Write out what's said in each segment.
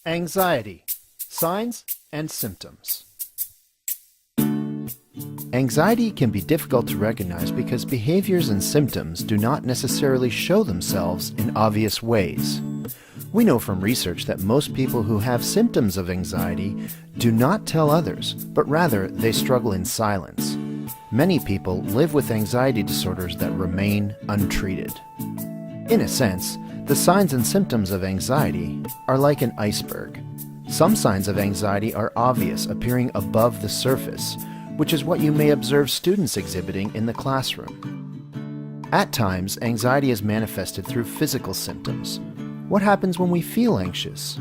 Anxiety, signs and symptoms. Anxiety can be difficult to recognize because behaviors and symptoms do not necessarily show themselves in obvious ways. We know from research that most people who have symptoms of anxiety do not tell others, but rather they struggle in silence. Many people live with anxiety disorders that remain untreated. In a sense, the signs and symptoms of anxiety are like an iceberg. Some signs of anxiety are obvious, appearing above the surface, which is what you may observe students exhibiting in the classroom. At times, anxiety is manifested through physical symptoms. What happens when we feel anxious?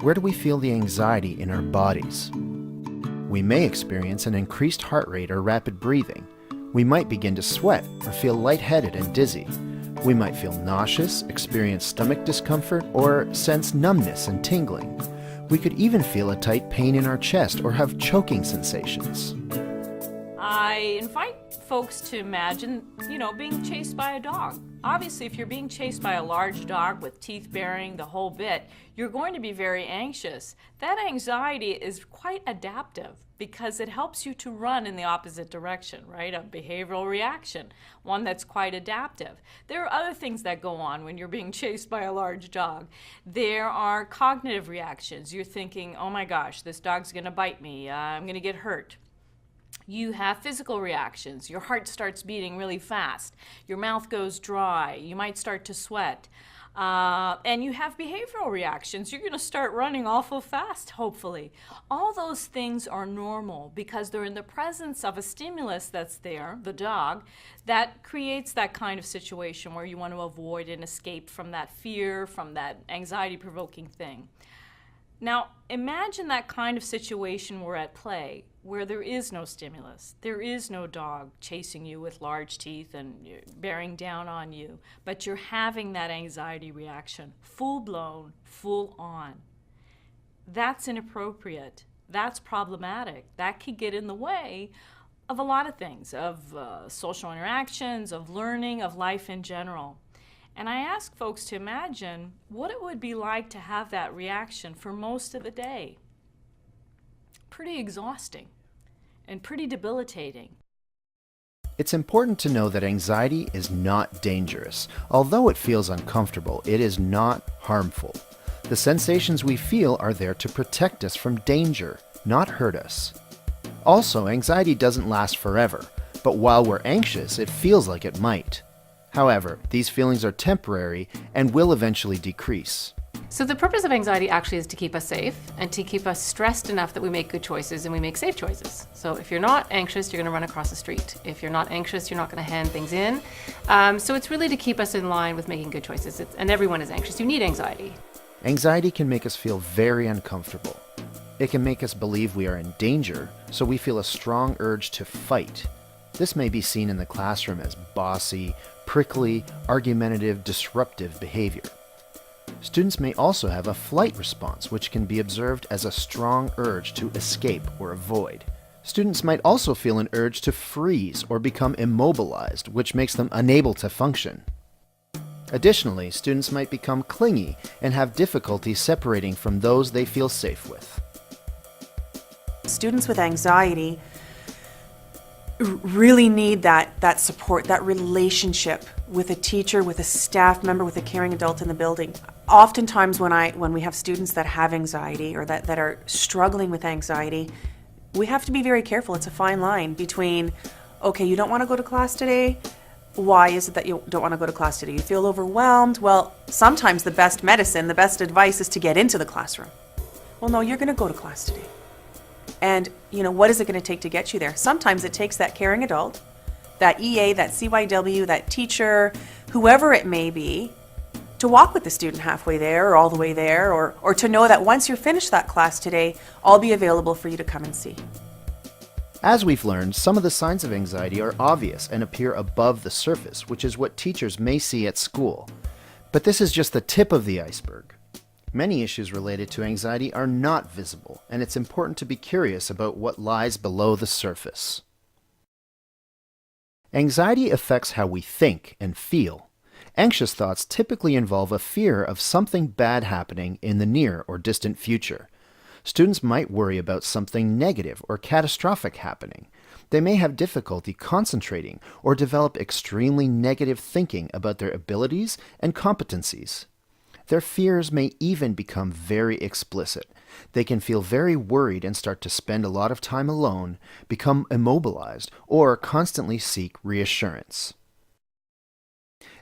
Where do we feel the anxiety in our bodies? We may experience an increased heart rate or rapid breathing. We might begin to sweat or feel lightheaded and dizzy. We might feel nauseous, experience stomach discomfort, or sense numbness and tingling. We could even feel a tight pain in our chest or have choking sensations. I invite folks to imagine, being chased by a dog. Obviously, if you're being chased by a large dog with teeth baring, the whole bit, you're going to be very anxious. That anxiety is quite adaptive because it helps you to run in the opposite direction, right? A behavioral reaction, one that's quite adaptive. There are other things that go on when you're being chased by a large dog. There are cognitive reactions. You're thinking, oh my gosh, this dog's gonna bite me, I'm gonna get hurt. You have physical reactions. Your heart starts beating really fast. Your mouth goes dry. You might start to sweat. And you have behavioral reactions. You're going to start running awful fast, hopefully. All those things are normal because they're in the presence of a stimulus that's there, the dog, that creates that kind of situation where you want to avoid and escape from that fear, from that anxiety-provoking thing. Now, imagine that kind of situation we're at play, where there is no stimulus. There is no dog chasing you with large teeth and bearing down on you, but you're having that anxiety reaction, full-blown, full-on. That's inappropriate. That's problematic. That could get in the way of a lot of things, of social interactions, of learning, of life in general. And I ask folks to imagine what it would be like to have that reaction for most of the day. Pretty exhausting and pretty debilitating. It's important to know that anxiety is not dangerous. Although it feels uncomfortable, it is not harmful. The sensations we feel are there to protect us from danger, not hurt us. Also, anxiety doesn't last forever, but while we're anxious, it feels like it might. However, these feelings are temporary and will eventually decrease. So the purpose of anxiety actually is to keep us safe and to keep us stressed enough that we make good choices and we make safe choices. So if you're not anxious, you're going to run across the street. If you're not anxious, you're not going to hand things in. So it's really to keep us in line with making good choices. And everyone is anxious. You need anxiety. Anxiety can make us feel very uncomfortable. It can make us believe we are in danger, so we feel a strong urge to fight. This may be seen in the classroom as bossy, prickly, argumentative, disruptive behavior. Students may also have a flight response, which can be observed as a strong urge to escape or avoid. Students might also feel an urge to freeze or become immobilized, which makes them unable to function. Additionally, students might become clingy and have difficulty separating from those they feel safe with. Students with anxiety really need that support, that relationship with a teacher, with a staff member, with a caring adult in the building. Oftentimes when we have students that have anxiety or that are struggling with anxiety, we have to be very careful. It's a fine line between, okay, you don't want to go to class today. Why is it that you don't want to go to class today? You feel overwhelmed? Well, sometimes the best medicine, the best advice is to get into the classroom. Well, no, you're going to go to class today. And, what is it going to take to get you there? Sometimes it takes that caring adult, that EA, that CYW, that teacher, whoever it may be, to walk with the student halfway there or all the way there, or to know that once you're finished that class today, I'll be available for you to come and see. As we've learned, some of the signs of anxiety are obvious and appear above the surface, which is what teachers may see at school. But this is just the tip of the iceberg. Many issues related to anxiety are not visible, and it's important to be curious about what lies below the surface. Anxiety affects how we think and feel. Anxious thoughts typically involve a fear of something bad happening in the near or distant future. Students might worry about something negative or catastrophic happening. They may have difficulty concentrating or develop extremely negative thinking about their abilities and competencies. Their fears may even become very explicit. They can feel very worried and start to spend a lot of time alone, become immobilized, or constantly seek reassurance.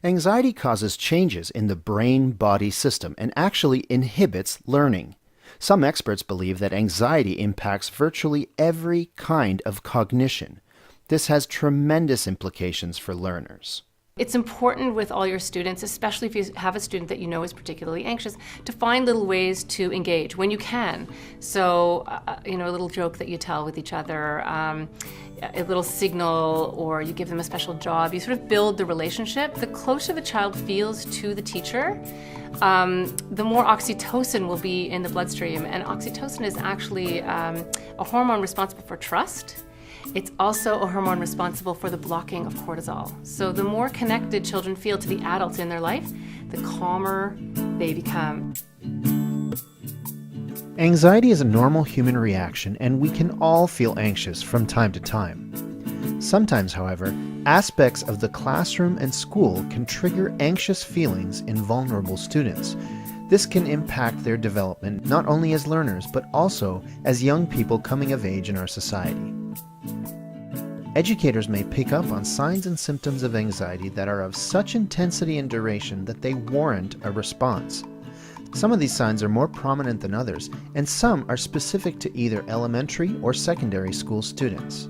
Anxiety causes changes in the brain-body system and actually inhibits learning. Some experts believe that anxiety impacts virtually every kind of cognition. This has tremendous implications for learners. It's important with all your students, especially if you have a student that you know is particularly anxious, to find little ways to engage when you can. So, a little joke that you tell with each other, a little signal, or you give them a special job. You sort of build the relationship. The closer the child feels to the teacher, the more oxytocin will be in the bloodstream. And oxytocin is actually a hormone responsible for trust. It's also a hormone responsible for the blocking of cortisol. So the more connected children feel to the adults in their life, the calmer they become. Anxiety is a normal human reaction, and we can all feel anxious from time to time. Sometimes, however, aspects of the classroom and school can trigger anxious feelings in vulnerable students. This can impact their development not only as learners, but also as young people coming of age in our society. Educators may pick up on signs and symptoms of anxiety that are of such intensity and duration that they warrant a response. Some of these signs are more prominent than others, and some are specific to either elementary or secondary school students.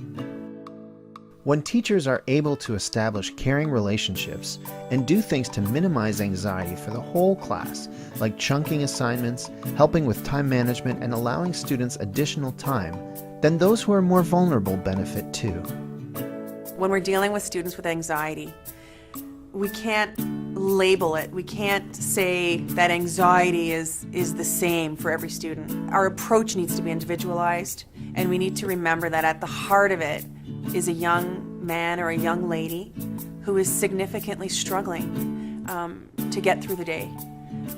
When teachers are able to establish caring relationships and do things to minimize anxiety for the whole class, like chunking assignments, helping with time management, and allowing students additional time, then those who are more vulnerable benefit too. When we're dealing with students with anxiety, we can't label it. We can't say that anxiety is the same for every student. Our approach needs to be individualized, and we need to remember that at the heart of it is a young man or a young lady who is significantly struggling to get through the day.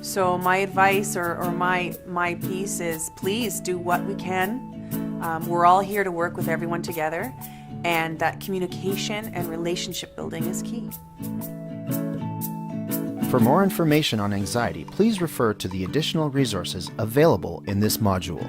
So my advice or my piece is, please do what we can. We're all here to work with everyone together, and that communication and relationship building is key. For more information on anxiety, please refer to the additional resources available in this module.